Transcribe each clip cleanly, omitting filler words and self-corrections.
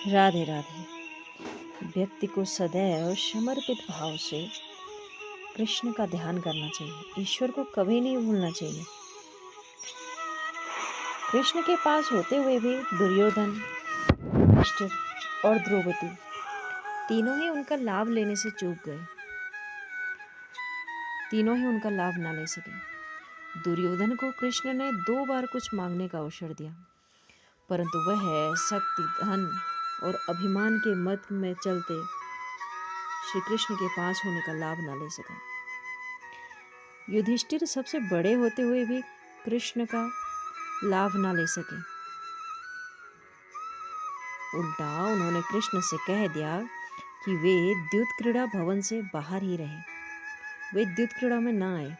राधे राधे। व्यक्ति को सदैव समर्पित भाव से कृष्ण का ध्यान करना चाहिए। ईश्वर को कभी नहीं भूलना चाहिए। कृष्ण के पास होते हुए भी दुर्योधन, युधिष्ठिर और द्रौपदी तीनों ही उनका लाभ लेने से चूक गए। तीनों ही उनका लाभ ना ले सके। दुर्योधन को कृष्ण ने 2 बार कुछ मांगने का अवसर दिया, परंतु वह शक्ति, धन और अभिमान के मत में चलते श्री कृष्ण के पास होने का लाभ ना ले सका। युधिष्ठिर सबसे बड़े होते हुए भी कृष्ण का लाभ ना ले सके। उल्टा उन्होंने कृष्ण से कह दिया कि वे द्युत क्रीड़ा भवन से बाहर ही रहे, वे द्युत क्रीड़ा में ना आए।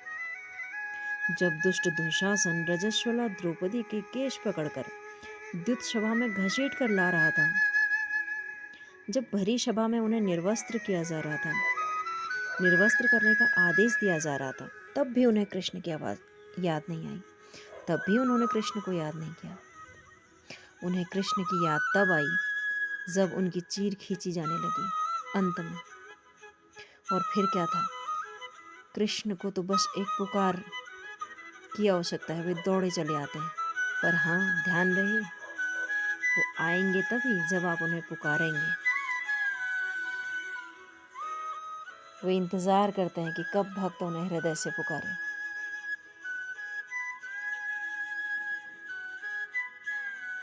जब दुष्ट दुशासन रजस्वला द्रौपदी के केश पकड़कर द्युत सभा में घसीट कर ला रहा था, जब भरी सभा में उन्हें निर्वस्त्र किया जा रहा था, निर्वस्त्र करने का आदेश दिया जा रहा था, तब भी उन्हें कृष्ण की आवाज याद नहीं आई। तब भी उन्होंने कृष्ण को याद नहीं किया। उन्हें कृष्ण की याद तब आई जब उनकी चीर खींची जाने लगी अंत में। और फिर क्या था, कृष्ण को तो बस एक पुकार की आवश्यकता है, वे दौड़े चले आते हैं। पर हाँ, ध्यान रहे, वो आएंगे तभी जब आप उन्हें पुकारेंगे। वे इंतजार करते हैं कि कब भक्त उन्हें हृदय से पुकारे।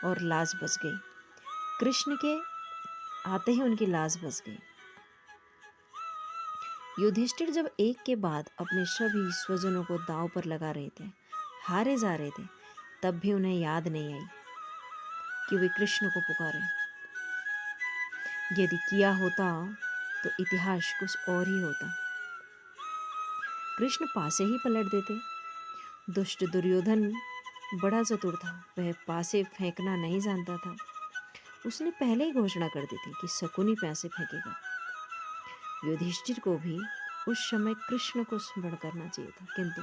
और लाज बच गई। कृष्ण के आते ही उनकी लाज बच गई। युधिष्ठिर जब एक के बाद अपने सभी स्वजनों को दांव पर लगा रहे थे, हारे जा रहे थे, तब भी उन्हें याद नहीं आई कि वे कृष्ण को पुकारें। यदि किया होता तो इतिहास कुछ और ही होता। कृष्ण पासे ही पलट देते। दुष्ट दुर्योधन बड़ा चतुर था, वह पासे फेंकना नहीं जानता था। उसने पहले ही घोषणा कर दी थी कि शकुनी पैसे फेंकेगा। युधिष्ठिर को भी उस समय कृष्ण को स्मरण करना चाहिए था, किंतु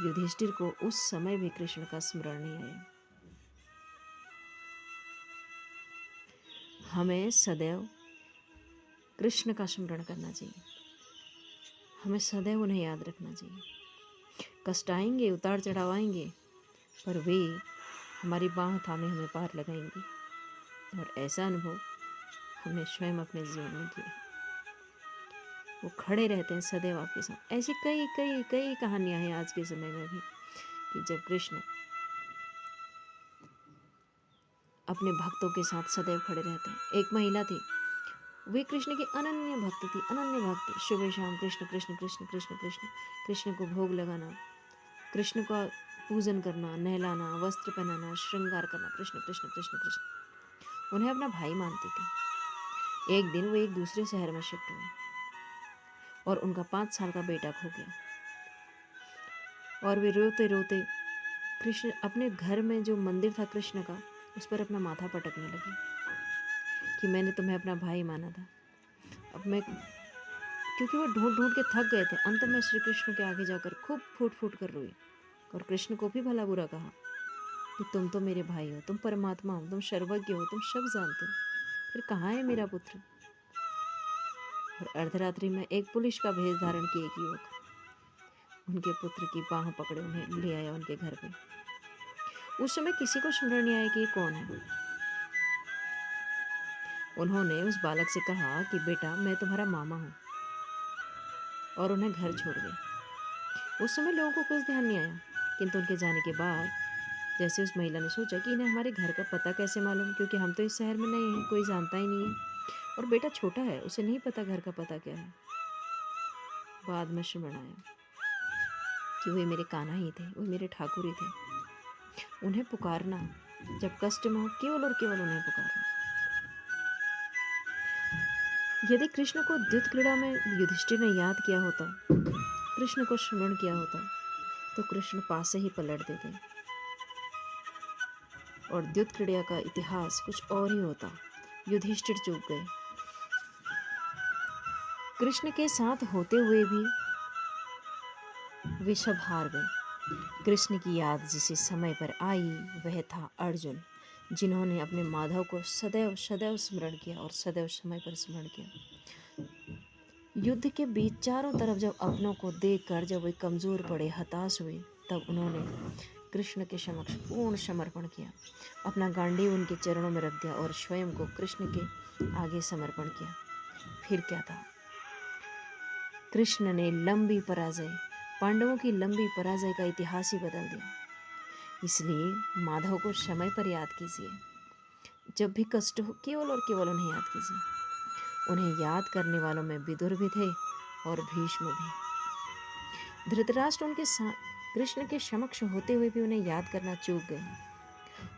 युधिष्ठिर को उस समय भी कृष्ण का स्मरण नहीं आया। हमें सदैव कृष्ण का स्मरण करना चाहिए। हमें सदैव उन्हें याद रखना चाहिए। कष्ट आएंगे, उतार चढ़ाव आएंगे, पर वे हमारी बाह थामे हमें पार लगाएंगे। और ऐसा अनुभव हमने स्वयं अपने जीवन में किया। वो खड़े रहते हैं सदैव आपके साथ। ऐसी कई कई कई कहानियां हैं आज के समय में भी कि जब कृष्ण अपने भक्तों के साथ सदैव खड़े रहते हैं। एक महिला थी, वे कृष्ण की अनन्य भक्त थी, अनन्य भक्त। सुबह शाम कृष्ण कृष्ण कृष्ण कृष्ण कृष्ण, कृष्ण को भोग लगाना, कृष्ण का पूजन करना, नहलाना, वस्त्र पहनाना, श्रृंगार करना, कृष्ण कृष्ण कृष्ण कृष्ण। उन्हें अपना भाई मानती थी। एक दिन वो एक दूसरे शहर में शिफ्ट हुए और उनका 5 साल का बेटा खो गया। और वे रोते रोते कृष्ण अपने घर में जो मंदिर था कृष्ण का, उस पर अपना माथा पटकने लगी कि मैंने तुम्हें अपना भाई माना था, अब मैं, क्योंकि वो ढूंढ ढूंढ के थक गए थे। अंत में श्री कृष्ण के आगे जाकर खूब फूट फूट कर रोई और कृष्ण को भी भला बुरा कहा कि तुम तो मेरे भाई हो, तुम परमात्मा हो, तुम सर्वज्ञ हो, तुम सब जानते हो, फिर कहाँ है मेरा पुत्र। और अर्धरात्रि में एक पुलिस का भेष धारण किए एक युवक उनके पुत्र की बाह पकड़े उन्हें ले आया उनके घर पे। उस समय किसी को स्मरण नहीं आया कि ये कौन है। उन्होंने उस बालक से कहा कि बेटा, मैं तुम्हारा मामा हूँ, और उन्हें घर छोड़ गए। उस समय लोगों को कुछ ध्यान नहीं आया, किंतु उनके जाने के बाद जैसे उस महिला ने सोचा कि इन्हें हमारे घर का पता कैसे मालूम, क्योंकि हम तो इस शहर में नहीं हैं, कोई जानता ही नहीं है, और बेटा छोटा है, उसे नहीं पता घर का पता क्या है। बाद में स्मरण आया कि वे मेरे कान्हा ही थे, वे मेरे ठाकुर ही थे। उन्हें पुकारना जब कष्ट में हो, केवल और केवल उन्हें पुकारना। यदि कृष्ण को द्युत क्रीड़ा में युधिष्ठिर ने याद किया होता, कृष्ण को स्मरण किया होता, तो कृष्ण पास से ही पलट देते और द्युत क्रीड़ा का इतिहास कुछ और ही होता। युधिष्ठिर चूक गए। कृष्ण के साथ होते हुए भी वे सब हार गए। कृष्ण की याद जिसे समय पर आई वह था अर्जुन, जिन्होंने अपने माधव को सदैव सदैव स्मरण किया और सदैव समय पर स्मरण किया। युद्ध के बीच चारों तरफ जब अपनों को देखकर जब वे कमज़ोर पड़े, हताश हुए, तब उन्होंने कृष्ण के समक्ष पूर्ण समर्पण किया, अपना गांडीव उनके चरणों में रख दिया और स्वयं को कृष्ण के आगे समर्पण किया। फिर क्या था? कृष्ण ने पांडवों की लंबी पराजय का इतिहास ही बदल दिया। इसलिए माधव को समय पर याद कीजिए। जब भी कष्ट हो, केवल और केवल उन्हें याद कीजिए। उन्हें याद करने वालों में विदुर भी थे और भीष्म भी। धृतराष्ट्र उनके कृष्ण के समक्ष होते हुए भी उन्हें याद करना चूक गए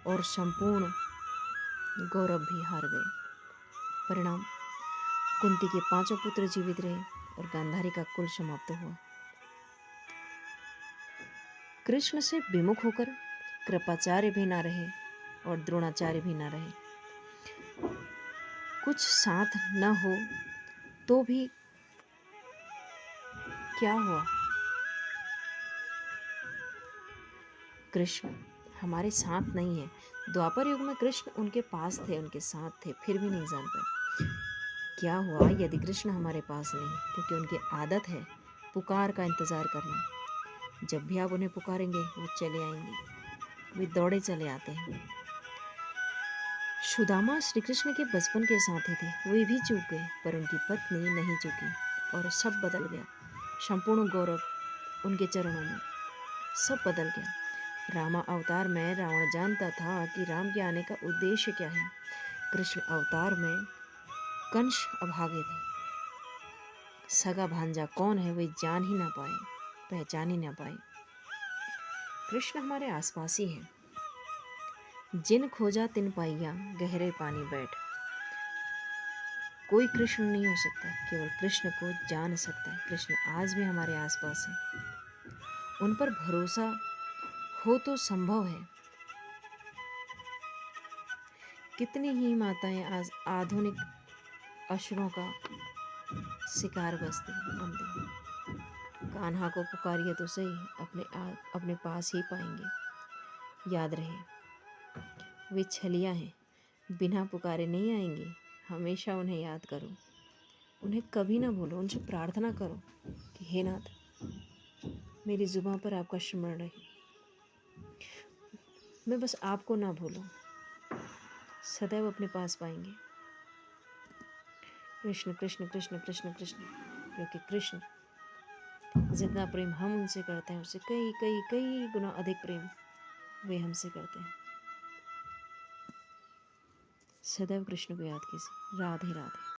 और संपूर्ण गौरव भी हार गए। परिणाम, कुंती के 5 पुत्र जीवित रहे और गांधारी का कुल समाप्त हुआ। कृष्ण से विमुख होकर कृपाचार्य भी ना रहे और द्रोणाचार्य भी ना रहे। कुछ साथ न हो तो भी क्या हुआ? कृष्ण हमारे साथ नहीं है। द्वापर युग में कृष्ण उनके पास थे, उनके साथ थे, फिर भी नहीं जान पाए। क्या हुआ यदि कृष्ण हमारे पास नहीं? क्योंकि उनकी आदत है पुकार का इंतजार करना। जब भी आप उन्हें पुकारेंगे वो चले आएंगे, वे दौड़े चले आते हैं। सुदामा श्री कृष्ण के बचपन के साथी थे, वे भी चूक गए, पर उनकी पत्नी नहीं चूकी और सब बदल गया। संपूर्ण गौरव उनके चरणों में, सब बदल गया। रामा अवतार में रावण जानता था कि राम के आने का उद्देश्य क्या है। कृष्ण अवतार में कंस अभागे थे। सगा भांजा कौन है वे जान ही ना पाए, पहचान ही ना पाए। कृष्ण हमारे आसपास ही है। जिन खोजा तिन पाइया, गहरे पानी बैठ। कोई कृष्ण नहीं हो सकता, केवल कृष्ण को जान सकता है। कृष्ण आज भी हमारे आसपास है। उन पर भरोसा हो तो संभव है। कितनी ही माताएं आज आधुनिक असुरों का शिकार बनती। कान्हा को पुकारिए तो सही, अपने पास ही पाएंगे। याद रहे, वे छलियां हैं, बिना पुकारे नहीं आएंगी। हमेशा उन्हें याद करो, उन्हें कभी ना भूलो। उनसे प्रार्थना करो कि हे नाथ, मेरी जुबान पर आपका स्मरण रहे, मैं बस आपको ना भूलूं। सदैव अपने पास पाएंगे। कृष्ण कृष्ण कृष्ण कृष्ण कृष्ण, क्योंकि कृष्ण जितना प्रेम हम उनसे करते हैं उससे कई कई कई गुना अधिक प्रेम वे हमसे करते हैं। सदैव कृष्ण को याद कीजिए। राधे राधे।